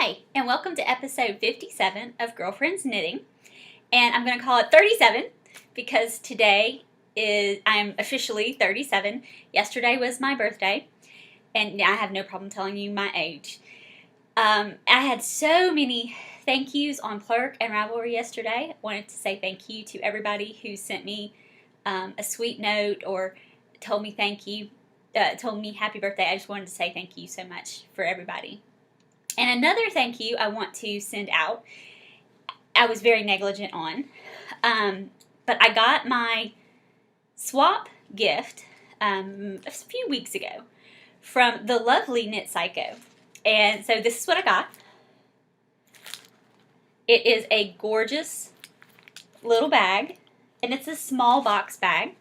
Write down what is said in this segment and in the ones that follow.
Hi, and welcome to episode 57 of Girlfriends Knitting. And I'm going to call it 37 because today I'm officially 37. Yesterday was my birthday, and I have no problem telling you my age. I had so many thank yous on Plurk and Ravelry yesterday. I wanted to say thank you to everybody who sent me a sweet note or told me thank you, told me happy birthday. I just wanted to say thank you so much for everybody. And another thank you I want to send out, I was very negligent on, but I got my swap gift a few weeks ago from the lovely Knit Psycho. And so this is what I got. It is a gorgeous little bag, and it's a small box bag.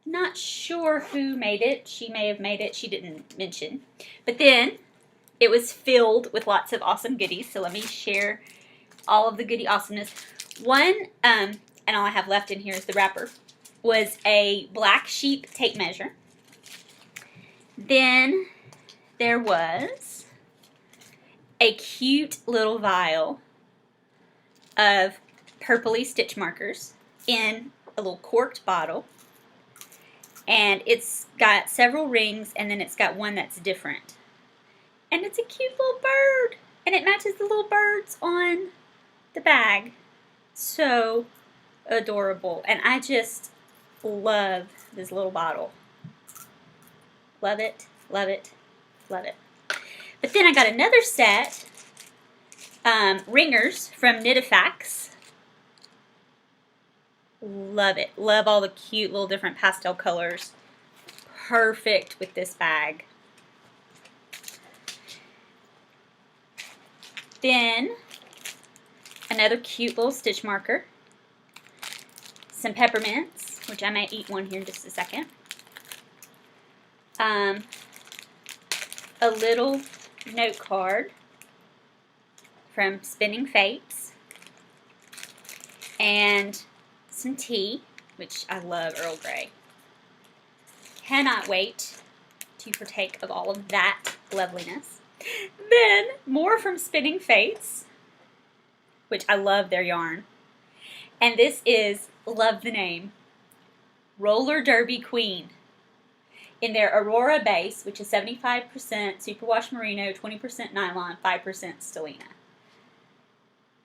Not sure who made it. She may have made it. She didn't mention. But then it was filled with lots of awesome goodies. So let me share all of the goodie awesomeness. One, and all I have left in here is the wrapper, was a black sheep tape measure. Then there was a cute little vial of purpley stitch markers in a little corked bottle. And it's got several rings, and then it's got one that's different. And it's a cute little bird. And it matches the little birds on the bag. So adorable. And I just love this little bottle. Love it, love it, love it. But then I got another set, ringers from Knitifax. Love it. Love all the cute little different pastel colors. Perfect with this bag. Then another cute little stitch marker. Some peppermints, which I may eat one here in just a second. A little note card from Spinning Fates. And some tea, which I love Earl Grey. Cannot wait to partake of all of that loveliness. Then more from Spinning Fates, which I love their yarn. And this is, love the name, Roller Derby Queen. In their Aurora base, which is 75% superwash merino, 20% nylon, 5% stellina.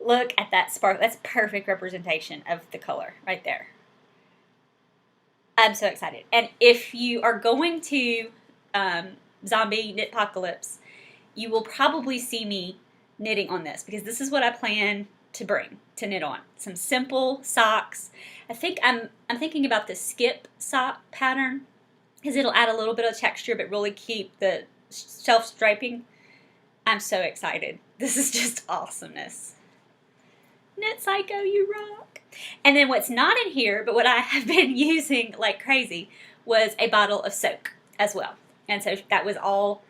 Look at that sparkle. That's perfect representation of the color right there. I'm so excited. And if you are going to Zombie Knitpocalypse, you will probably see me knitting on this because this is what I plan to bring to knit on. Some simple socks. I think I'm thinking about the skip sock pattern because it'll add a little bit of texture but really keep the shelf striping. I'm so excited. This is just awesomeness. Knit Psycho, you rock. And then what's not in here, but what I have been using like crazy, was a bottle of soak as well. And so that was all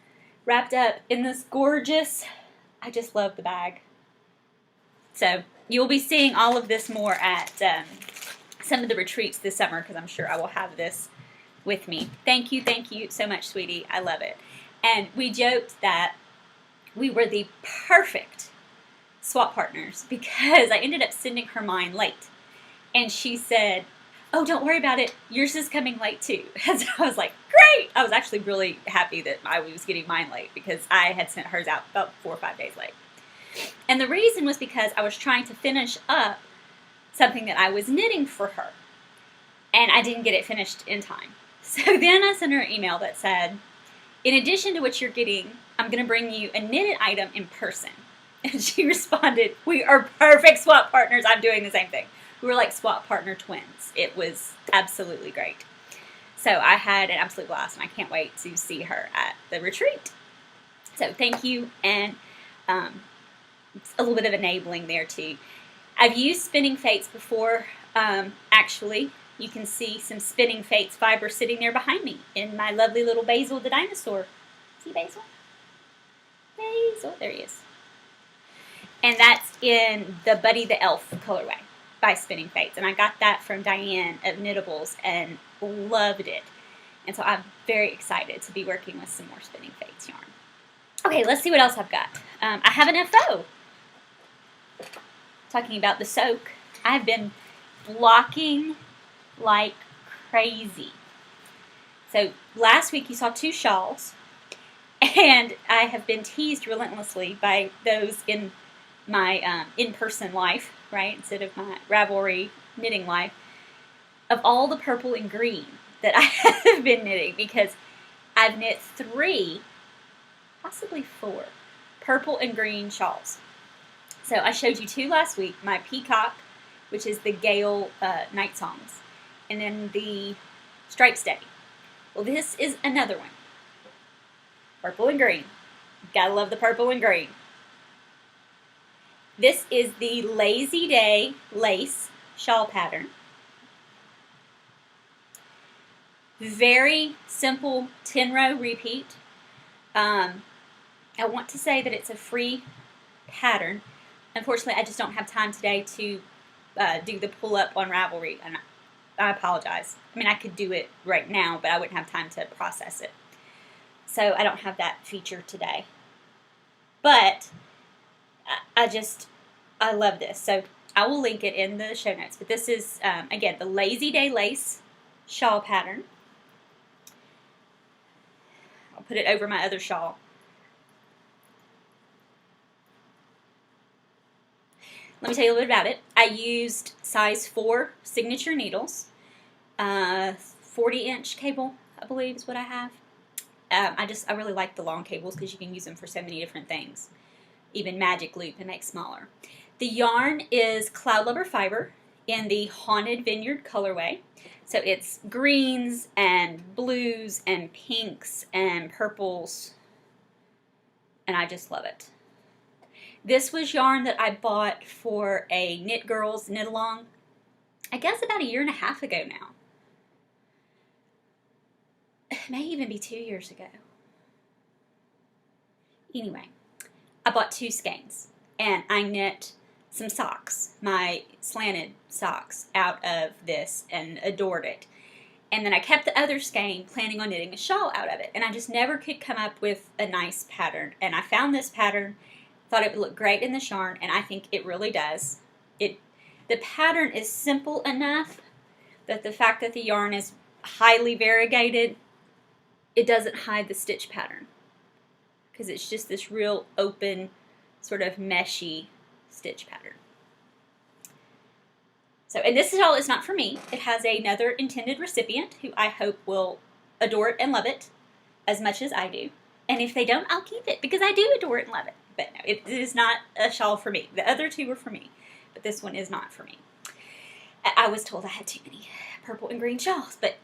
wrapped up in this gorgeous, I just love the bag. So you'll be seeing all of this more at some of the retreats this summer because I'm sure I will have this with me. Thank you so much, sweetie. I love it. And we joked that we were the perfect swap partners because I ended up sending her mine late. And she said, oh, don't worry about it. Yours is coming late too. And so I was like, great. I was actually really happy that I was getting mine late because I had sent hers out about 4 or 5 days late. And the reason was because I was trying to finish up something that I was knitting for her. And I didn't get it finished in time. So then I sent her an email that said, in addition to what you're getting, I'm going to bring you a knitted item in person. And she responded, we are perfect swap partners. I'm doing the same thing. We were like swap partner twins. It was absolutely great. So I had an absolute blast, and I can't wait to see her at the retreat. So thank you, and a little bit of enabling there too. I've used Spinning Fates before. Actually, you can see some Spinning Fates fiber sitting there behind me in my lovely little Basil the dinosaur. See Basil? Basil, there he is. And that's in the Buddy the Elf colorway by Spinning Fates. And I got that from Diane of Knittables and loved it. And so I'm very excited to be working with some more Spinning Fates yarn. Okay, let's see what else I've got. I have an FO. Talking about the soak, I've been blocking like crazy. So last week you saw 2 shawls, and I have been teased relentlessly by those in my in-person life, right, instead of my Ravelry knitting life, of all the purple and green that I have been knitting, because I've knit 3, possibly 4, purple and green shawls. So I showed you 2 last week, my Peacock, which is the Gale Night Songs, and then the Stripe Steady. Well, this is another one. Purple and green. Gotta love the purple and green. This is the Lazy Day lace shawl pattern. Very simple 10-row repeat. I want to say that it's a free pattern. Unfortunately, I just don't have time today to do the pull-up on Ravelry, and I apologize. I mean, I could do it right now, but I wouldn't have time to process it. So I don't have that feature today. But I love this. So I will link it in the show notes. But this is, again, the Lazy Day lace shawl pattern. I'll put it over my other shawl. Let me tell you a little bit about it. I used size 4 signature needles. 40-inch cable, I believe, is what I have. I really like the long cables because you can use them for so many different things. Even magic loop and make smaller. The yarn is Cloud Lover Fiber in the Haunted Vineyard colorway. So it's greens and blues and pinks and purples, and I just love it. This was yarn that I bought for a Knit Girls knit along, I guess about 1.5 years ago now. It may even be 2 years ago. Anyway, I bought 2 skeins, and I knit some socks, my slanted socks, out of this and adored it. And then I kept the other skein planning on knitting a shawl out of it, and I just never could come up with a nice pattern. And I found this pattern, thought it would look great in the yarn, and I think it really does. The pattern is simple enough that the fact that the yarn is highly variegated, it doesn't hide the stitch pattern, because it's just this real open, sort of meshy stitch pattern. So, and this shawl is not for me. It has another intended recipient who I hope will adore it and love it as much as I do. And if they don't, I'll keep it because I do adore it and love it. But no, it is not a shawl for me. The other 2 were for me, but this one is not for me. I was told I had too many purple and green shawls, but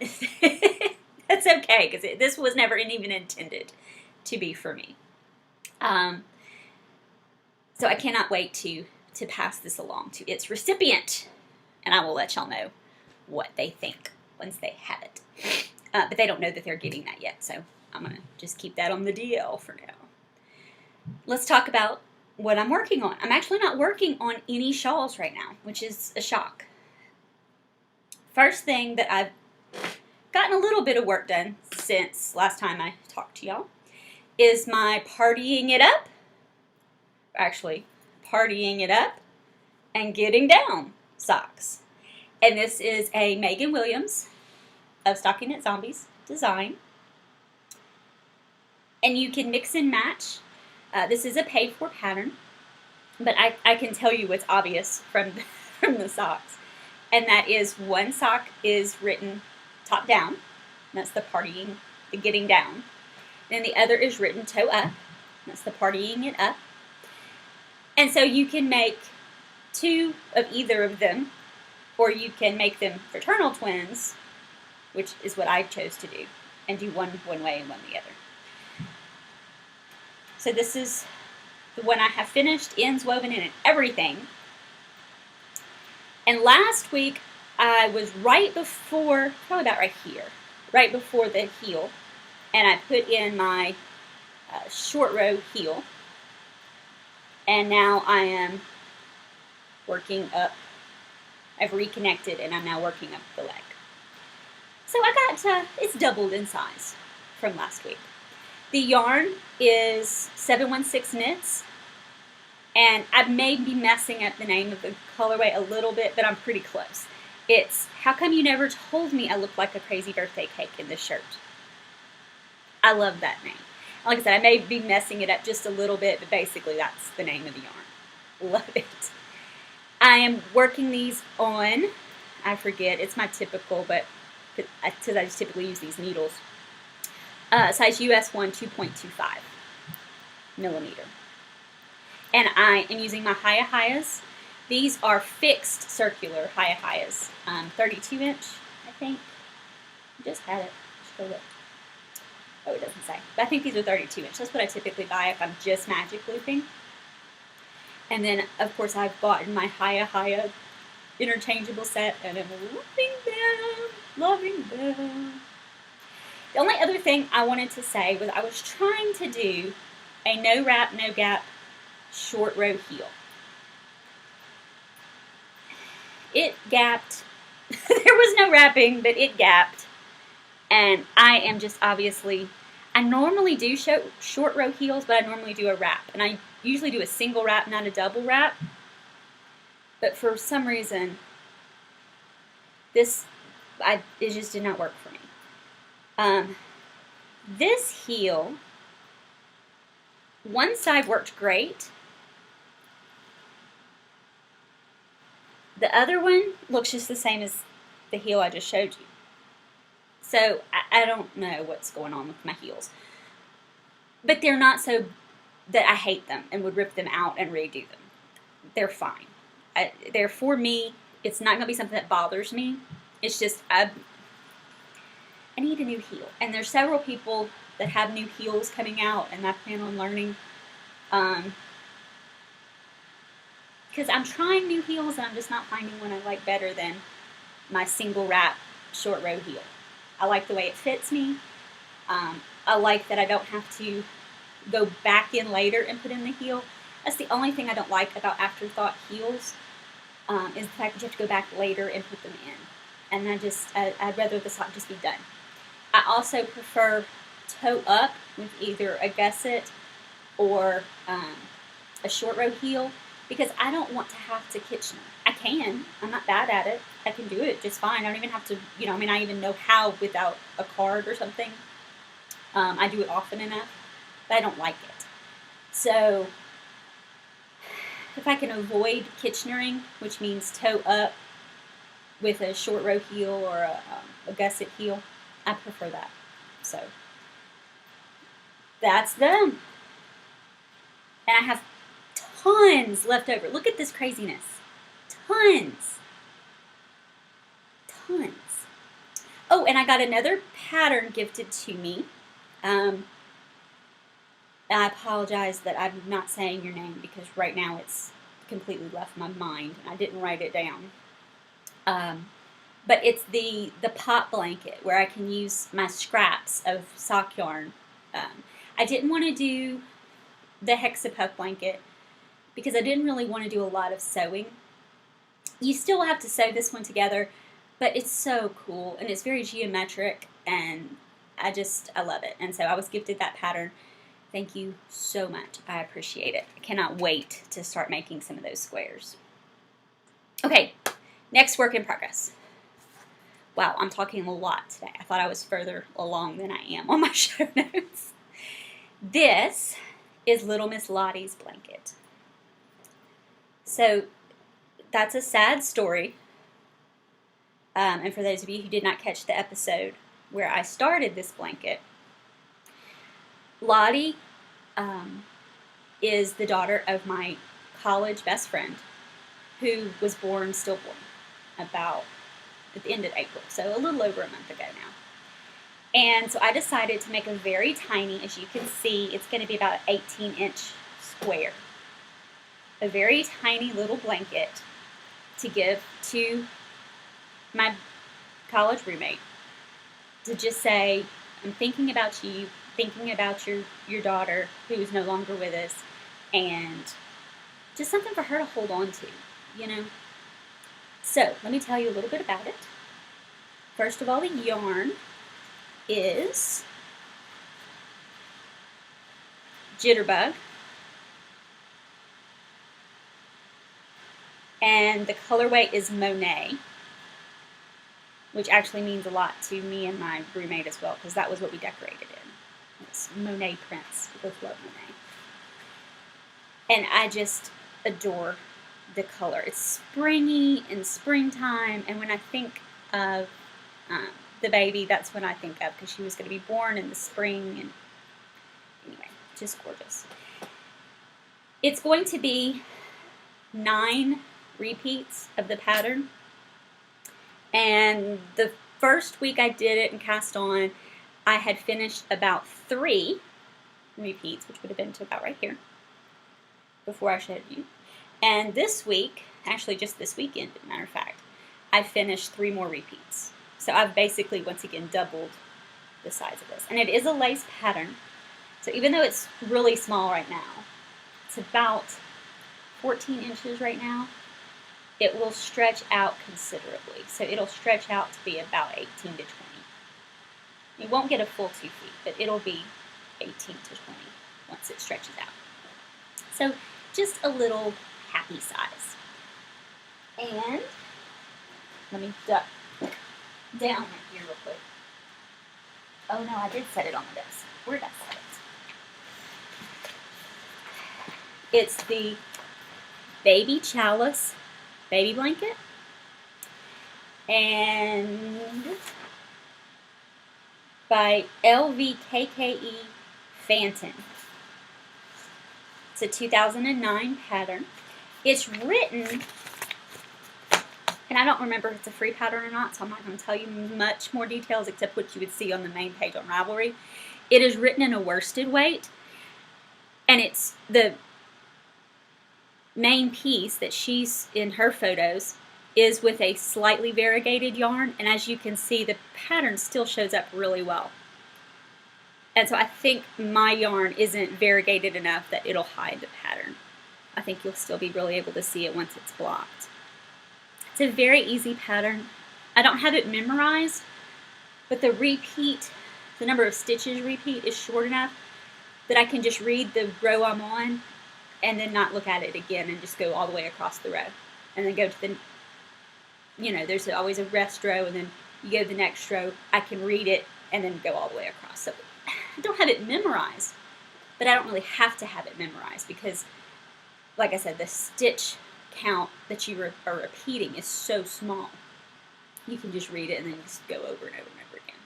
that's okay because this was never even intended to be for me. So I cannot wait to pass this along to its recipient, and I will let y'all know what they think once they have it. But they don't know that they're getting that yet, so I'm going to just keep that on the DL for now. Let's talk about what I'm working on. I'm actually not working on any shawls right now, which is a shock. First thing that I've gotten a little bit of work done since last time I talked to y'all is my Partying It Up, actually Partying It Up and Getting Down socks. And this is a Megan Williams of Stockinette Zombies design. And you can mix and match. This is a paid-for pattern, but I can tell you what's obvious from the socks. And that is one sock is written top down. That's the partying, the getting down. And the other is written toe up. That's the partying it up. And so you can make 2 of either of them, or you can make them fraternal twins, which is what I chose to do, and do one way and one the other. So this is the one I have finished, ends woven in and everything. And last week, I was right before, probably about right here, right before the heel, and I put in my short row heel. And now I am working up, I've reconnected and I'm now working up the leg. So it's doubled in size from last week. The yarn is 716 Knits, and I may be messing up the name of the colorway a little bit, but I'm pretty close. It's How Come You Never Told Me I Looked Like a Crazy Birthday Cake in this shirt. I love that name. Like I said, I may be messing it up just a little bit, but basically that's the name of the yarn. Love it. I am working these on, I forget, it's my typical, but because I just typically use these needles, size US 1 2.25 millimeter. And I am using my Hayas. These are fixed circular Hayas, 32 inch, I think. I just had it. Just look. Oh, it doesn't say. But I think these are 32 inch. That's what I typically buy if I'm just magic looping. And then, of course, I've gotten my Haya interchangeable set, and I'm loving them. The only other thing I wanted to say was I was trying to do a no wrap, no gap short row heel. It gapped. There was no wrapping, but it gapped. And I am just obviously, I normally do short row heels, but I normally do a wrap. And I usually do a single wrap, not a double wrap. But for some reason, it just did not work for me. This heel, one side worked great. The other one looks just the same as the heel I just showed you. So I don't know what's going on with my heels. But they're not so that I hate them and would rip them out and redo them. They're fine. They're for me. It's not going to be something that bothers me. It's just I need a new heel. And there's several people that have new heels coming out, and I plan on learning. Because I'm trying new heels, and I'm just not finding one I like better than my single wrap short row heel. I like the way it fits me. I like that I don't have to go back in later and put in the heel. That's the only thing I don't like about afterthought heels, is the fact that you have to go back later and put them in. And I'd rather the sock just be done. I also prefer toe up with either a gusset or a short row heel, because I don't want to have to Kitchener. I can. I'm not bad at it. I can do it just fine. I don't even have to, I even know how without a card or something. I do it often enough, but I don't like it. So if I can avoid Kitchenering, which means toe up with a short row heel or a gusset heel, I prefer that. So that's them. And I have tons left over. Look at this craziness. Tons. Oh, and I got another pattern gifted to me. I apologize that I'm not saying your name, because right now it's completely left my mind and I didn't write it down. But it's the pot blanket, where I can use my scraps of sock yarn. I didn't want to do the hexapuff blanket because I didn't really want to do a lot of sewing. You still have to sew this one together, but it's so cool and it's very geometric, and I love it. And so I was gifted that pattern. Thank you so much. I appreciate it. I cannot wait to start making some of those squares. Okay, next work in progress. Wow, I'm talking a lot today. I thought I was further along than I am on my show notes. This is Little Miss Lottie's blanket. So that's a sad story. And for those of you who did not catch the episode where I started this blanket, Lottie is the daughter of my college best friend, who was stillborn, about at the end of April, so a little over a month ago now. And so I decided to make a very tiny, as you can see, it's going to be about an 18-inch square, a very tiny little blanket to give to my college roommate, to just say, I'm thinking about you, thinking about your daughter who is no longer with us, and just something for her to hold on to, So let me tell you a little bit about it. First of all, the yarn is Jitterbug, and the colorway is Monet, which actually means a lot to me and my roommate as well, because that was what we decorated in. It's Monet prints. We both love Monet. And I just adore the color. It's springy and springtime, and when I think of the baby, that's what I think of, because she was going to be born in the spring, and anyway, just gorgeous. It's going to be 9 repeats of the pattern, and the first week I did it and cast on, I had finished about 3 repeats, which would have been to about right here, before I showed you. And this week, actually just this weekend, as a matter of fact, I finished 3 more repeats. So I've basically, once again, doubled the size of this. And it is a lace pattern, so even though it's really small right now, it's about 14 inches right now, it will stretch out considerably. So it'll stretch out to be about 18 to 20. You won't get a full 2 feet, but it'll be 18 to 20 once it stretches out. So just a little happy size. And let me duck down right here real quick. Oh no, I did set it on the desk. Where did I set it? It's the Baby Chalice Baby Blanket. And by LVKKE Phantom. It's a 2009 pattern. It's written, and I don't remember if it's a free pattern or not, so I'm not going to tell you much more details except what you would see on the main page on Ravelry. It is written in a worsted weight, and it's the main piece that she's in her photos is with a slightly variegated yarn, and as you can see, the pattern still shows up really well. And so I think my yarn isn't variegated enough that it'll hide the pattern. I think you'll still be really able to see it once it's blocked. It's a very easy pattern. I don't have it memorized, but the repeat, the number of stitches repeat is short enough that I can just read the row I'm on and then not look at it again and just go all the way across the row. And then go to the, you know, there's always a rest row, and then you go to the next row. I can read it and then go all the way across. So I don't have it memorized, but I don't really have to have it memorized because, like I said, the stitch count that you are repeating is so small. You can just read it and then just go over and over and over again.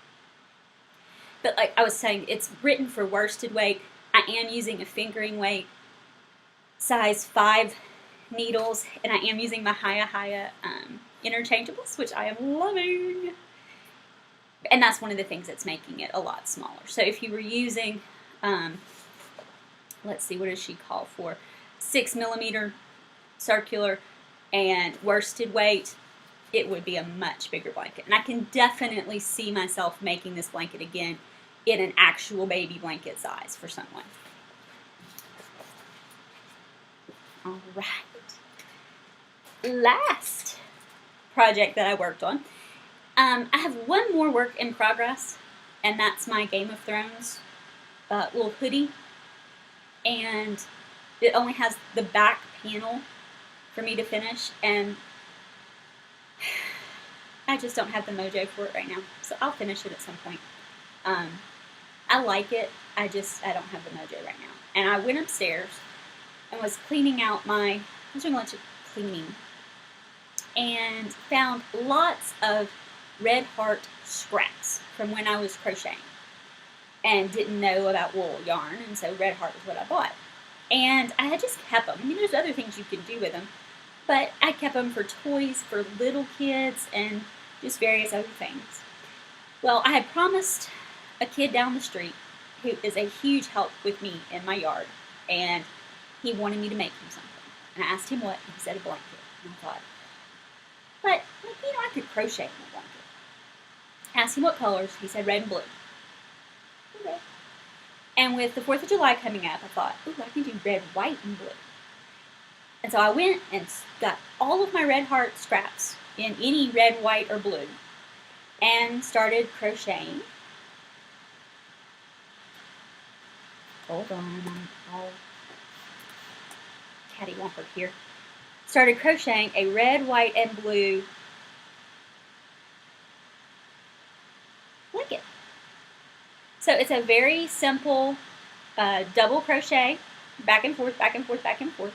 But like I was saying, it's written for worsted weight. I am using a fingering weight, size 5 needles, and I am using my Haya interchangeables, which I am loving. And that's one of the things that's making it a lot smaller. So if you were using, let's see, what does she call for? 6mm circular and worsted weight, it would be a much bigger blanket. And I can definitely see myself making this blanket again in an actual baby blanket size for someone. All right. Last project that I worked on. I have one more work in progress, and that's my Game of Thrones little hoodie. And it only has the back panel for me to finish, and I just don't have the mojo for it right now. So I'll finish it at some point. I like it, I don't have the mojo right now. And I went upstairs and was cleaning out I was doing a bunch of cleaning, and found lots of red heart scraps from when I was crocheting and didn't know about wool yarn, and so red heart is what I bought. And I had just kept them. I mean, there's other things you can do with them, but I kept them for toys for little kids and just various other things. Well, I had promised a kid down the street who is a huge help with me in my yard, and he wanted me to make him something. And I asked him what, and he said a blanket. And I thought, but, you know, I could crochet in a blanket. Asked him what colors. He said red and blue. Okay. And with the 4th of July coming up, I thought, ooh, I can do red, white, and blue. And so I went and got all of my red heart scraps in any red, white, or blue, and started crocheting. Hold on, I'm all cattywampered here. Started crocheting a red, white, and blue blanket. So it's a very simple double crochet, back and forth, back and forth, back and forth,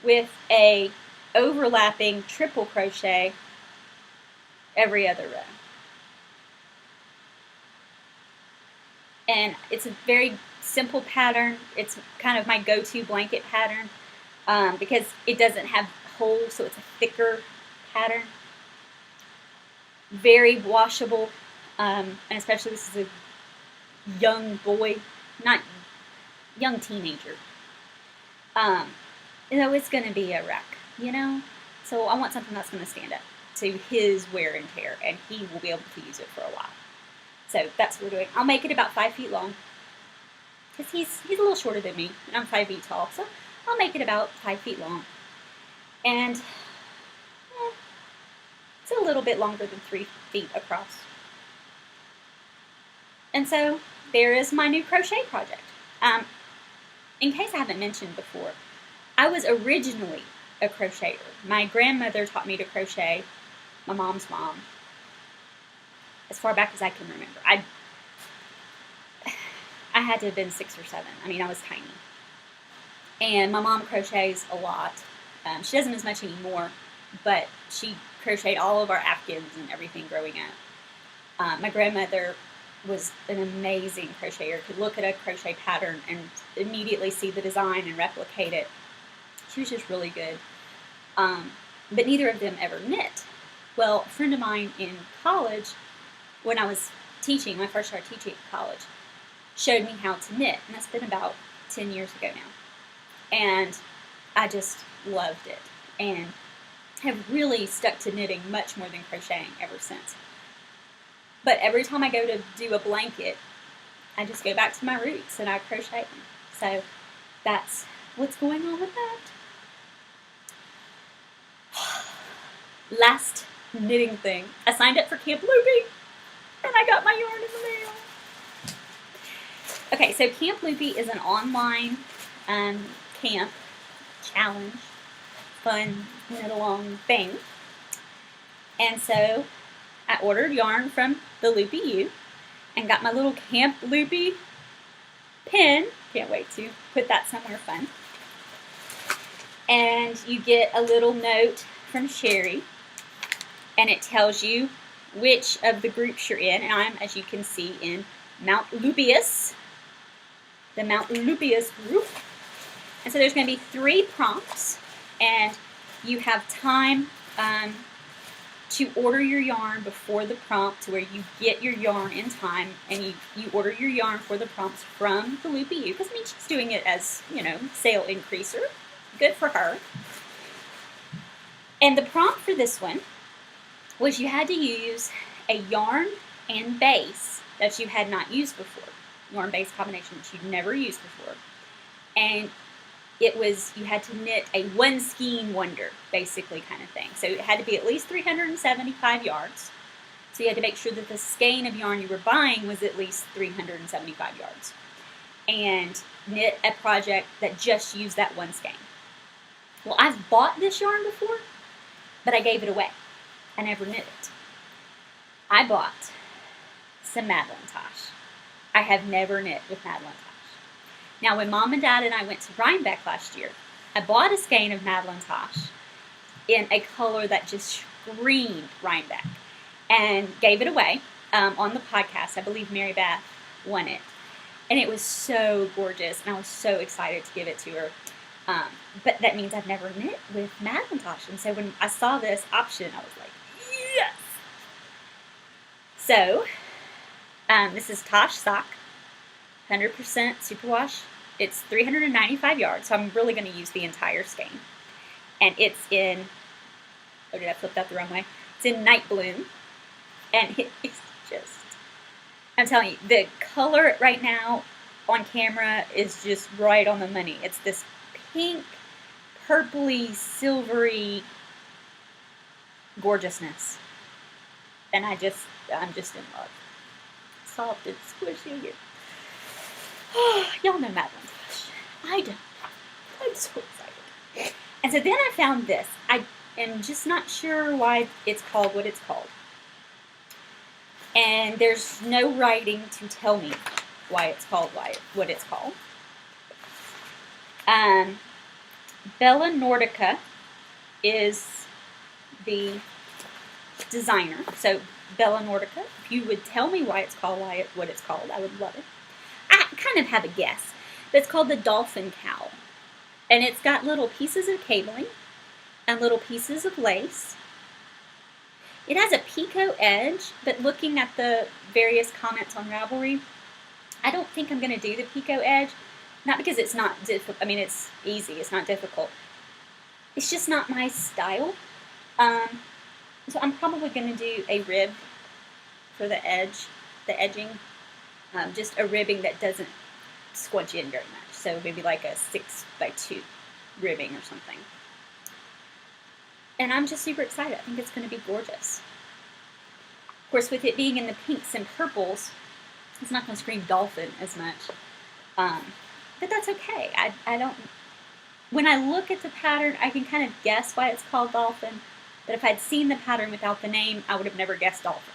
with a overlapping triple crochet every other row. And it's a very simple pattern. It's kind of my go-to blanket pattern because it doesn't have holes, so it's a thicker pattern. Very washable, and especially this is a young boy, not young teenager. It's going to be a wreck, So I want something that's going to stand up to his wear and tear, and he will be able to use it for a while. So that's what we're doing. I'll make it about 5 feet long, because he's a little shorter than me, and I'm 5 feet tall, so I'll make it about 5 feet long. And it's a little bit longer than 3 feet across. And so there is my new crochet project. In case I haven't mentioned before, I was originally a crocheter. My grandmother taught me to crochet, my mom's mom, as far back as I can remember. I had to have been 6 or 7. I mean, I was tiny. And my mom crochets a lot. She doesn't as much anymore, but she crocheted all of our Afghans and everything growing up. My grandmother was an amazing crocheter, could look at a crochet pattern and immediately see the design and replicate it. She was just really good. But neither of them ever knit. Well, a friend of mine in college, when I was teaching, when I first started teaching at college, showed me how to knit, and that's been about 10 years ago now. And I just loved it, and have really stuck to knitting much more than crocheting ever since. But every time I go to do a blanket, I just go back to my roots and I crochet them. So that's what's going on with that. Last knitting thing. I signed up for Camp Loopey, and I got my yarn in the mail. Okay, so Camp Loopey is an online camp challenge, fun knit-along thing. And so I ordered yarn from the Loopy U and got my little Camp Loopey pin. Can't wait to put that somewhere fun. And you get a little note from Sherry, and it tells you which of the groups you're in. And I'm, as you can see, in Mount Loopius, the Mount Loopius group. And so there's going to be 3 prompts, and you have time to order your yarn before the prompt, to where you get your yarn in time, and you order your yarn for the prompts from the Loopy U, because I mean, she's doing it as, sale increaser. Good for her. And the prompt for this one was you had to use a yarn and base that you had not used before. Yarn base combination that you'd never used before. And it was, you had to knit a one skein wonder, basically, kind of thing. So it had to be at least 375 yards. So you had to make sure that the skein of yarn you were buying was at least 375 yards. And knit a project that just used that one skein. Well, I've bought this yarn before, but I gave it away. I never knit it. I bought some Madeline Tosh. I have never knit with Madeline Tosh. Now, when Mom and Dad and I went to Rhinebeck last year, I bought a skein of Madeline Tosh in a color that just screamed Rhinebeck, and gave it away on the podcast. I believe Mary Beth won it. And it was so gorgeous, and I was so excited to give it to her. But that means I've never knit with Madeline Tosh. And so when I saw this option, I was like, yes! So, this is Tosh Sock, 100% superwash. It's 395 yards, so I'm really going to use the entire skein. And it's in, oh, did I flip that the wrong way? It's in Night Bloom. And it's just, I'm telling you, the color right now on camera is just right on the money. It's this pink, purpley, silvery gorgeousness. and I'm just in love. Soft and squishy. Y'all know Madeline's Hush. I don't. I'm so excited. And so then I found this. I am just not sure why it's called what it's called. And there's no writing to tell me why it's called what it's called. Bella Nordica is the designer. So Bella Nordica, if you would tell me why it's called what it's called, I would love it. I kind of have a guess. But it's called the Dolphin Cowl. And it's got little pieces of cabling and little pieces of lace. It has a picot edge, but looking at the various comments on Ravelry, I don't think I'm going to do the picot edge. Not because it's not difficult. I mean, it's easy. It's not difficult. It's just not my style. So I'm probably going to do a rib for the edging. Just a ribbing that doesn't squinch in very much. So maybe like a 6x2 ribbing or something. And I'm just super excited. I think it's going to be gorgeous. Of course, with it being in the pinks and purples, it's not going to scream dolphin as much. But that's okay. I don't... When I look at the pattern, I can kind of guess why it's called dolphin. But if I'd seen the pattern without the name, I would have never guessed dolphin.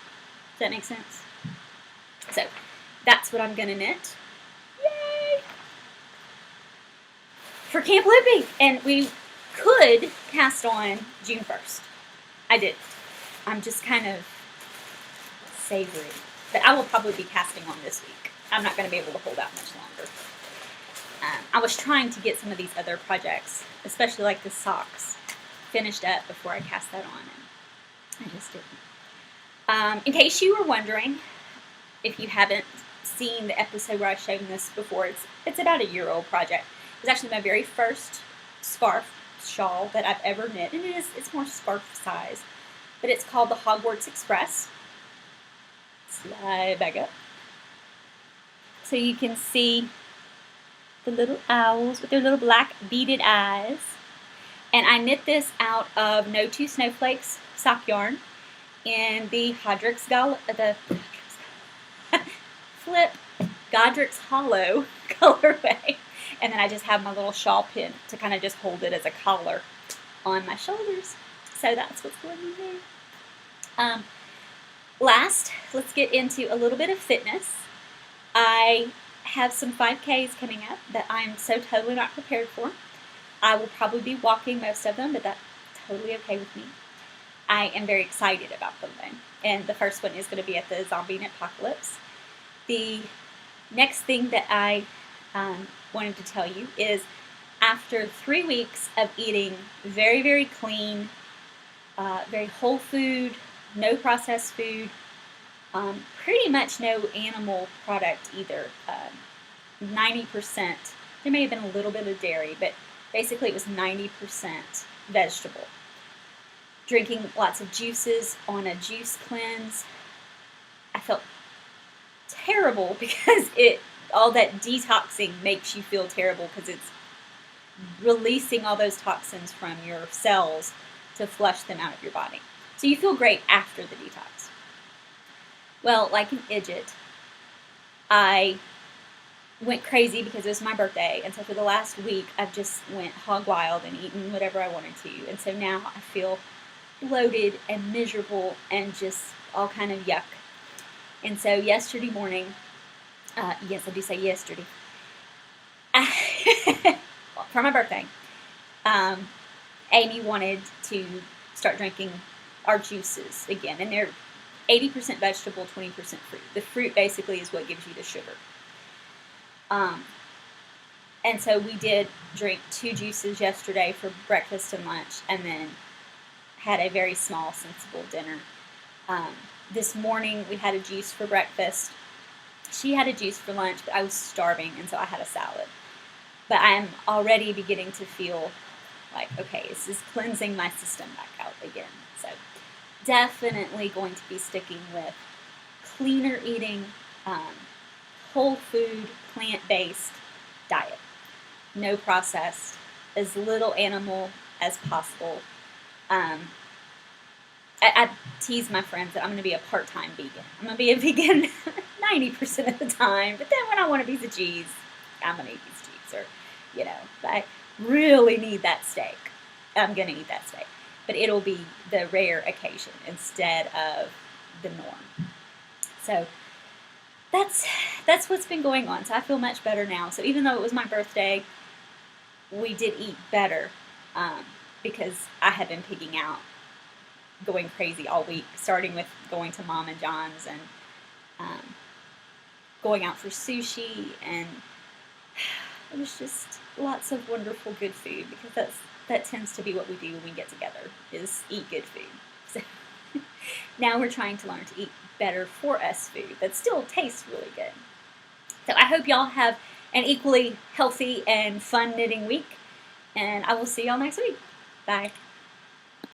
Does that make sense? So, that's what I'm going to knit. Yay! For Camp Loopey. And we could cast on June 1st. I didn't. I'm just kind of savoring. But I will probably be casting on this week. I'm not going to be able to hold out much longer. I was trying to get some of these other projects, especially like the socks, finished up before I cast that on, and I just didn't. In case you were wondering, if you haven't seen the episode where I've shown this before, it's about a year-old project. It's actually my very first shawl that I've ever knit, and it's more scarf size, but it's called the Hogwarts Express. Slide back up. So you can see the little owls with their little black beaded eyes. And I knit this out of No 2 Snowflakes sock yarn in the Godric's Hollow colorway. And then I just have my little shawl pin to kind of just hold it as a collar on my shoulders. So that's what's going on there. Last, let's get into a little bit of fitness. I have some 5Ks coming up that I'm so totally not prepared for. I will probably be walking most of them, but that's totally okay with me. I am very excited about them though. And the first one is going to be at the Zombie Knitpocalypse. The next thing that I wanted to tell you is after 3 weeks of eating very, very clean, very whole food, no processed food, pretty much no animal product either. 90%, there may have been a little bit of dairy, but basically it was 90% vegetable. Drinking lots of juices on a juice cleanse. I felt terrible because all that detoxing makes you feel terrible because it's releasing all those toxins from your cells to flush them out of your body. So you feel great after the detox. Well, like an idiot, I went crazy because it was my birthday, and so for the last week I've just went hog wild and eaten whatever I wanted to, and so now I feel bloated and miserable and just all kind of yuck. And so yesterday morning, yes, I do say yesterday, for my birthday, Amy wanted to start drinking our juices again, and they're 80% vegetable, 20% fruit. The fruit basically is what gives you the sugar. And so we did drink 2 juices yesterday for breakfast and lunch, and then had a very small, sensible dinner. This morning we had a juice for breakfast. She had a juice for lunch, but I was starving, and so I had a salad. But I'm already beginning to feel like, okay, this is cleansing my system back out again. So definitely going to be sticking with cleaner eating, whole food, plant-based diet. No processed, as little animal as possible. I tease my friends that I'm going to be a part-time vegan. I'm going to be a vegan 90% of the time, but then when I want a piece of cheese, I'm going to eat piece of cheese. Or, you know, if I really need that steak, I'm going to eat that steak. But it'll be the rare occasion instead of the norm. So that's what's been going on. So I feel much better now. So even though it was my birthday, we did eat better because I had been pigging out, going crazy all week, starting with going to Mom and John's and going out for sushi, and it was just lots of wonderful good food, because that tends to be what we do when we get together, is eat good food. So now we're trying to learn to eat better for us food that still tastes really good. So I hope y'all have an equally healthy and fun knitting week, and I will see y'all next week. Bye.